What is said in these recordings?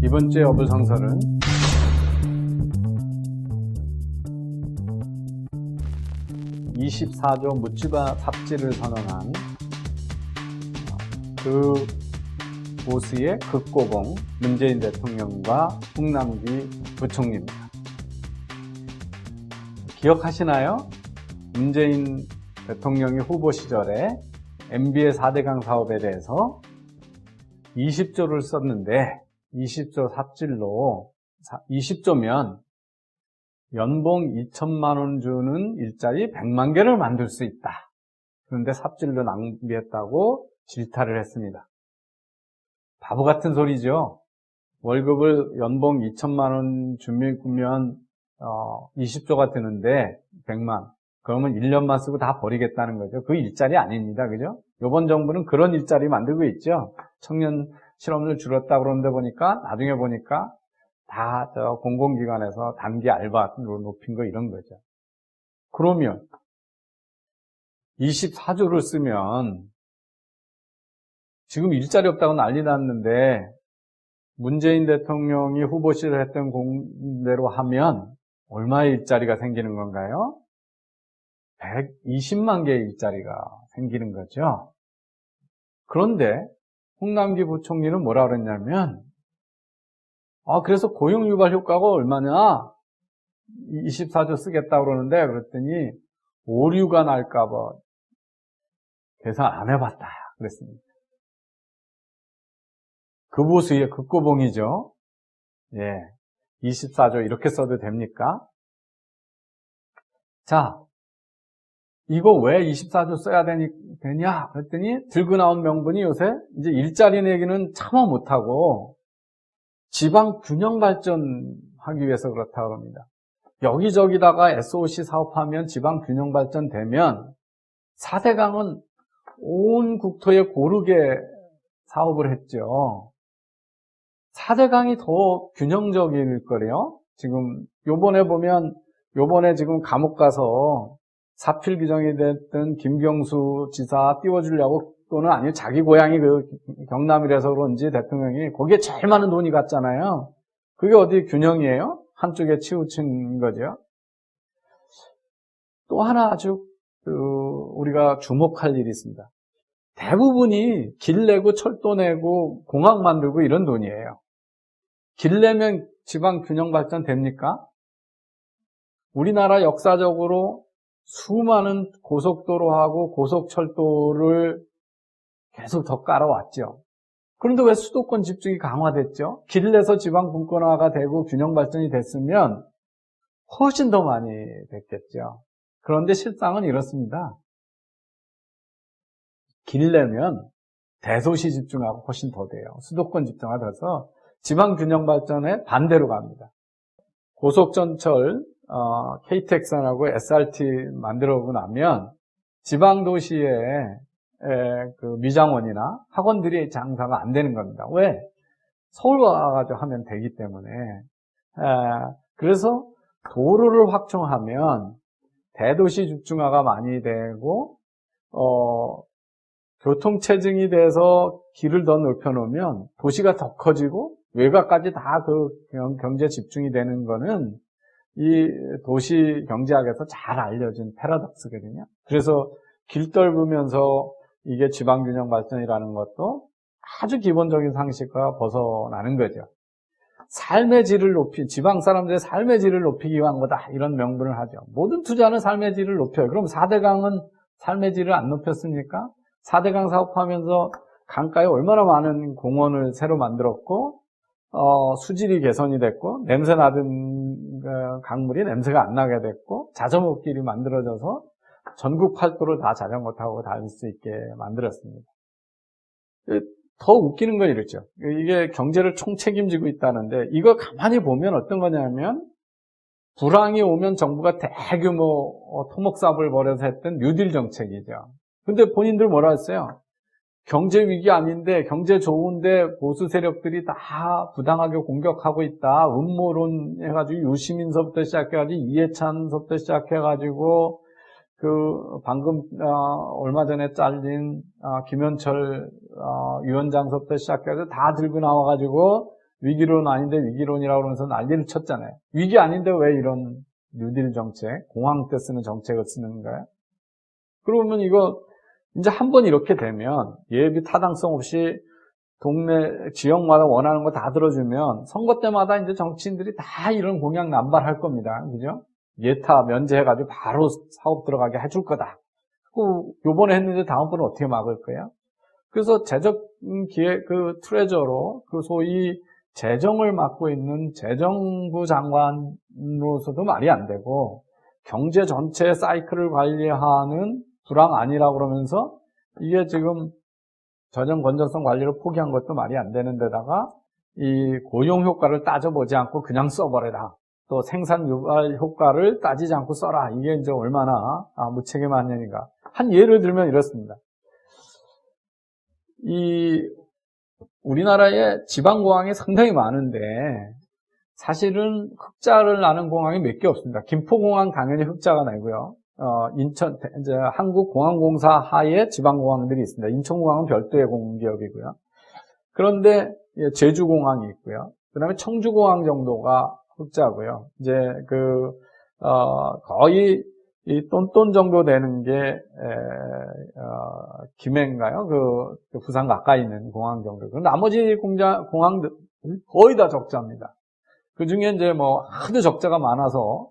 이번 주의 어불성설은 (24조) 묻지마 삽질을 선언한 그 보수의 극고봉 문재인 대통령과 홍남기 부총리입니다. 기억하시나요? 문재인 대통령이 후보 시절에 MB의 4대강 사업에 대해서 20조를 썼는데 20조 삽질로 20조면 연봉 2천만 원 주는 일자리 100만 개를 만들 수 있다. 그런데 삽질로 낭비했다고 질타를 했습니다. 바보 같은 소리죠. 월급을 연봉 2천만 원 주면 20조가 드는데 100만. 그러면 1년만 쓰고 다 버리겠다는 거죠. 그 일자리 아닙니다. 그죠? 이번 정부는 그런 일자리 만들고 있죠. 청년 실업률 줄었다 그러는데 나중에 보니까 다 공공기관에서 단기 알바로 높인 거 이런 거죠. 그러면 24조를 쓰면 지금 일자리 없다고 난리 났는데 문재인 대통령이 후보 시절 했던 공대로 하면 얼마의 일자리가 생기는 건가요? 120만 개의 일자리가 생기는 거죠. 그런데 홍남기 부총리는 뭐라 그랬냐면 그래서 고용 유발 효과가 얼마냐? 24조 쓰겠다고 그러는데 그랬더니 오류가 날까 봐 계산 안 해봤다 그랬습니다. 그 보수의 극고봉이죠. 24조 이렇게 써도 됩니까? 자, 이거 왜 24조 써야 되냐? 그랬더니 들고 나온 명분이 요새 이제 일자리 내기는 참아 못하고 지방 균형 발전하기 위해서 그렇다고 합니다. 여기저기다가 SOC 사업하면 지방 균형 발전 되면 4대강은 온 국토에 고르게 사업을 했죠. 4대강이 더 균형적일 거래요. 지금 요번에 지금 감옥 가서 사필 규정이 됐던 김경수 지사 띄워주려고 또는 아니면 자기 고향이 그 경남이라서 그런지 대통령이 거기에 제일 많은 돈이 갔잖아요. 그게 어디 균형이에요? 한쪽에 치우친 거죠. 또 하나 아주 우리가 주목할 일이 있습니다. 대부분이 길 내고 철도 내고 공항 만들고 이런 돈이에요. 길 내면 지방 균형 발전 됩니까? 우리나라 역사적으로 수많은 고속도로하고 고속철도를 계속 더 깔아왔죠. 그런데 왜 수도권 집중이 강화됐죠? 길 내서 지방 분권화가 되고 균형 발전이 됐으면 훨씬 더 많이 됐겠죠. 그런데 실상은 이렇습니다. 길 내면 대도시 집중하고 훨씬 더 돼요. 수도권 집중화가 돼서 지방 균형 발전에 반대로 갑니다. 고속전철 KTX하고 SRT 만들어보고 나면 지방 도시에 그 미장원이나 학원들이 장사가 안 되는 겁니다. 왜? 서울 와가지고 하면 되기 때문에. 그래서 도로를 확충하면 대도시 집중화가 많이 되고 교통체증이 돼서 길을 더 넓혀놓으면 도시가 더 커지고 외곽까지 다 그 경제 집중이 되는 거는 이 도시 경제학에서 잘 알려진 패러독스거든요. 그래서 길 넓으면서 이게 지방균형 발전이라는 것도 아주 기본적인 상식과 벗어나는 거죠. 삶의 질을 지방 사람들의 삶의 질을 높이기 위한 거다. 이런 명분을 하죠. 모든 투자는 삶의 질을 높여요. 그럼 4대강은 삶의 질을 안 높였습니까? 4대강 사업하면서 강가에 얼마나 많은 공원을 새로 만들었고, 수질이 개선이 됐고, 냄새 나던 강물이 냄새가 안 나게 됐고, 자전거길이 만들어져서 전국 팔도를 다 자전거 타고 다닐 수 있게 만들었습니다. 더 웃기는 건 이렇죠. 이게 경제를 총책임지고 있다는데, 이거 가만히 보면 어떤 거냐면, 불황이 오면 정부가 대규모 토목사업을 벌여서 했던 뉴딜 정책이죠. 근데 본인들 뭐라 했어요? 경제 위기 아닌데, 경제 좋은데 보수 세력들이 다 부당하게 공격하고 있다. 음모론 해가지고 유시민서부터 시작해가지고 이해찬서부터 시작해가지고 방금 얼마 전에 잘린 김현철 위원장서부터 시작해서 다 들고 나와가지고 위기론 아닌데 위기론이라고 그러면서 난리를 쳤잖아요. 위기 아닌데 왜 이런 뉴딜 정책, 공황 때 쓰는 정책을 쓰는 거예요? 그러면 이거 이제 한번 이렇게 되면 예비 타당성 없이 동네 지역마다 원하는 거 다 들어주면 선거 때마다 이제 정치인들이 다 이런 공약 남발할 겁니다. 그죠? 예타 면제해가지고 바로 사업 들어가게 해줄 거다. 그 요번에 했는데 다음번에 어떻게 막을 거예요? 그래서 재정 기획 그 트레저로 그 소위 재정을 맡고 있는 재정부 장관으로서도 말이 안 되고 경제 전체 사이클을 관리하는 불황 아니라고 그러면서 이게 지금 저장 건전성 관리를 포기한 것도 말이 안 되는 데다가 이 고용 효과를 따져보지 않고 그냥 써버려라. 또 생산 유발 효과를 따지지 않고 써라. 이게 이제 얼마나 무책임한 얘기인가. 한 예를 들면 이렇습니다. 우리나라에 지방공항이 상당히 많은데 사실은 흑자를 나는 공항이 몇 개 없습니다. 김포공항 당연히 흑자가 나고요. 인천 이제 한국공항공사 하에 지방공항들이 있습니다. 인천공항은 별도의 공기업이고요. 그런데 제주공항이 있고요. 그다음에 청주공항 정도가 흑자고요. 이제 거의 이 똔똔 정도 되는 게 김해인가요? 그 부산 가까이 있는 공항 정도. 그럼 나머지 공항들 거의 다 적자입니다. 그 중에 이제 뭐 하도 적자가 많아서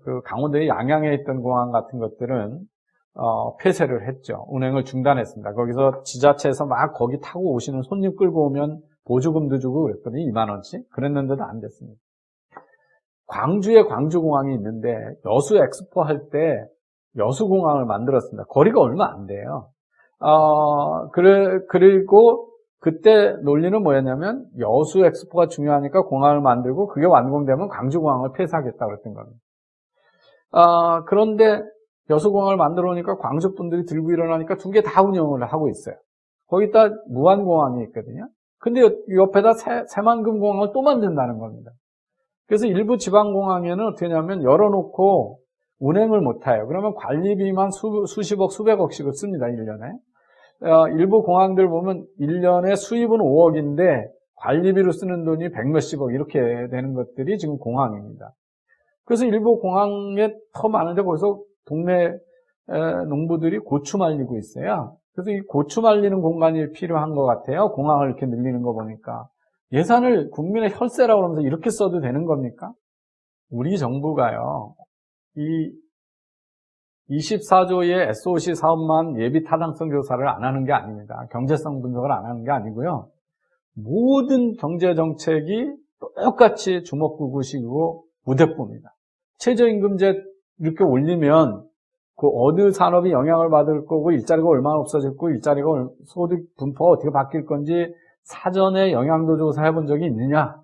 그 강원도의 양양에 있던 공항 같은 것들은 폐쇄를 했죠. 운행을 중단했습니다. 거기서 지자체에서 막 거기 타고 오시는 손님 끌고 오면 보조금도 주고 그랬더니 2만 원씩 그랬는데도 안 됐습니다. 광주에 광주공항이 있는데 여수 엑스포 할 때 여수공항을 만들었습니다. 거리가 얼마 안 돼요. 그리고 그때 논리는 뭐였냐면 여수 엑스포가 중요하니까 공항을 만들고 그게 완공되면 광주공항을 폐쇄하겠다고 그랬던 겁니다. 그런데 여수공항을 만들어 놓으니까 광주 분들이 들고 일어나니까 두 개 다 운영을 하고 있어요. 거기다 무안공항이 있거든요. 근데 옆에다 새만금공항을 또 만든다는 겁니다. 그래서 일부 지방공항에는 어떻게 하냐면 열어놓고 운행을 못해요. 그러면 관리비만 수십억, 수백억씩을 씁니다, 1년에. 일부 공항들 보면 1년에 수입은 5억인데 관리비로 쓰는 돈이 100몇십억 이렇게 되는 것들이 지금 공항입니다. 그래서 일부 공항에 더 많은데 거기서 동네 농부들이 고추 말리고 있어요. 그래서 이 고추 말리는 공간이 필요한 것 같아요. 공항을 이렇게 늘리는 거 보니까. 예산을 국민의 혈세라고 하면서 이렇게 써도 되는 겁니까? 우리 정부가요, 이 24조의 SOC 사업만 예비 타당성 조사를 안 하는 게 아닙니다. 경제성 분석을 안 하는 게 아니고요. 모든 경제 정책이 똑같이 주먹구구식이고 무대뽀입니다. 최저임금제 이렇게 올리면 그 어느 산업이 영향을 받을 거고 일자리가 얼마나 없어질 거고 일자리가 소득 분포가 어떻게 바뀔 건지 사전에 영향도 조사해 본 적이 있느냐?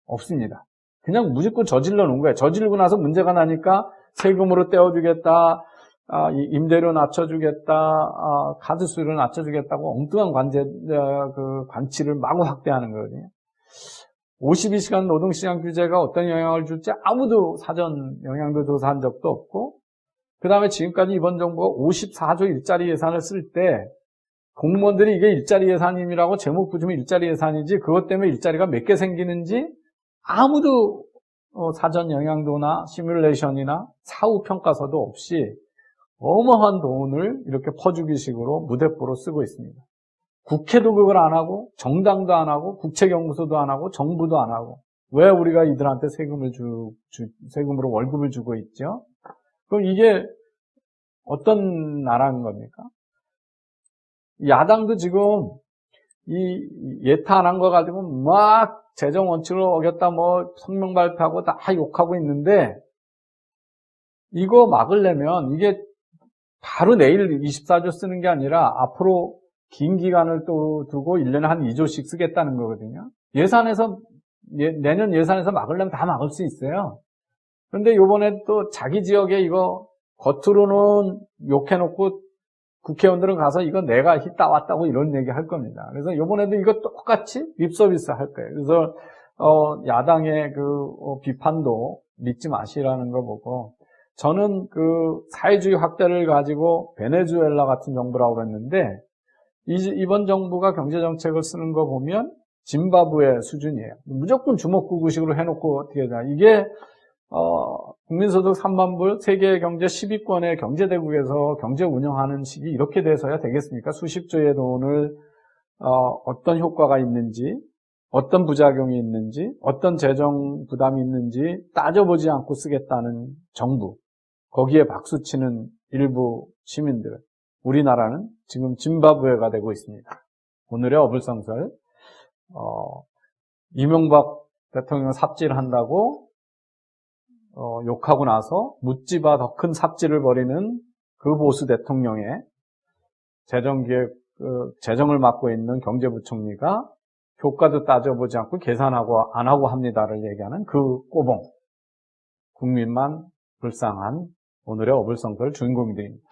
없습니다. 그냥 무조건 저질러 놓은 거예요. 저지르고 나서 문제가 나니까 세금으로 떼어주겠다, 임대료 낮춰주겠다, 카드 수수료를 낮춰주겠다고 엉뚱한 관치를 마구 확대하는 거거든요. 52시간 노동시장 규제가 어떤 영향을 줄지 아무도 사전 영향도 조사한 적도 없고, 그 다음에 지금까지 이번 정부가 54조 일자리 예산을 쓸 때 공무원들이 이게 일자리 예산임이라고 제목 붙이면 일자리 예산이지 그것 때문에 일자리가 몇 개 생기는지 아무도 사전 영향도나 시뮬레이션이나 사후 평가서도 없이 어마어마한 돈을 이렇게 퍼주기식으로 무대뽀로 쓰고 있습니다. 국회도 그걸 안 하고 정당도 안 하고 국책연구소도 안 하고 정부도 안 하고 왜 우리가 이들한테 세금으로 월급을 주고 있죠? 그럼 이게 어떤 나라인 겁니까? 야당도 지금 이 예타 안 한 거 가지고 막 재정 원칙을 어겼다 뭐 성명 발표하고 다 욕하고 있는데 이거 막으려면 이게 바로 내일 24조 쓰는 게 아니라 앞으로 긴 기간을 또 두고 1년에 한 2조씩 쓰겠다는 거거든요. 내년 예산에서 막으려면 다 막을 수 있어요. 그런데 요번에 또 자기 지역에 이거 겉으로는 욕해놓고 국회의원들은 가서 이거 내가 따왔다고 이런 얘기 할 겁니다. 그래서 요번에도 이거 똑같이 립서비스 할 거예요. 그래서 야당의 비판도 믿지 마시라는 거 보고 저는 사회주의 확대를 가지고 베네수엘라 같은 정부라고 그랬는데 이번 정부가 경제정책을 쓰는 거 보면 짐바브웨 수준이에요. 무조건 주먹구구식으로 해놓고 어떻게 하냐. 이게 국민소득 3만 불, 세계 경제 10위권의 경제대국에서 경제 운영하는 식이 이렇게 돼서야 되겠습니까? 수십 조의 돈을 어떤 효과가 있는지, 어떤 부작용이 있는지, 어떤 재정 부담이 있는지 따져보지 않고 쓰겠다는 정부, 거기에 박수치는 일부 시민들, 우리나라는 지금 짐바브웨가 되고 있습니다. 오늘의 어불성설, 이명박 대통령 삽질한다고 욕하고 나서 묻지마 더 큰 삽질을 벌이는 그 보수 대통령의 재정을 맡고 있는 경제부총리가 효과도 따져보지 않고 계산하고 안 하고 합니다를 얘기하는 그 꼬봉, 국민만 불쌍한 오늘의 어불성설 주인공이 됩니다.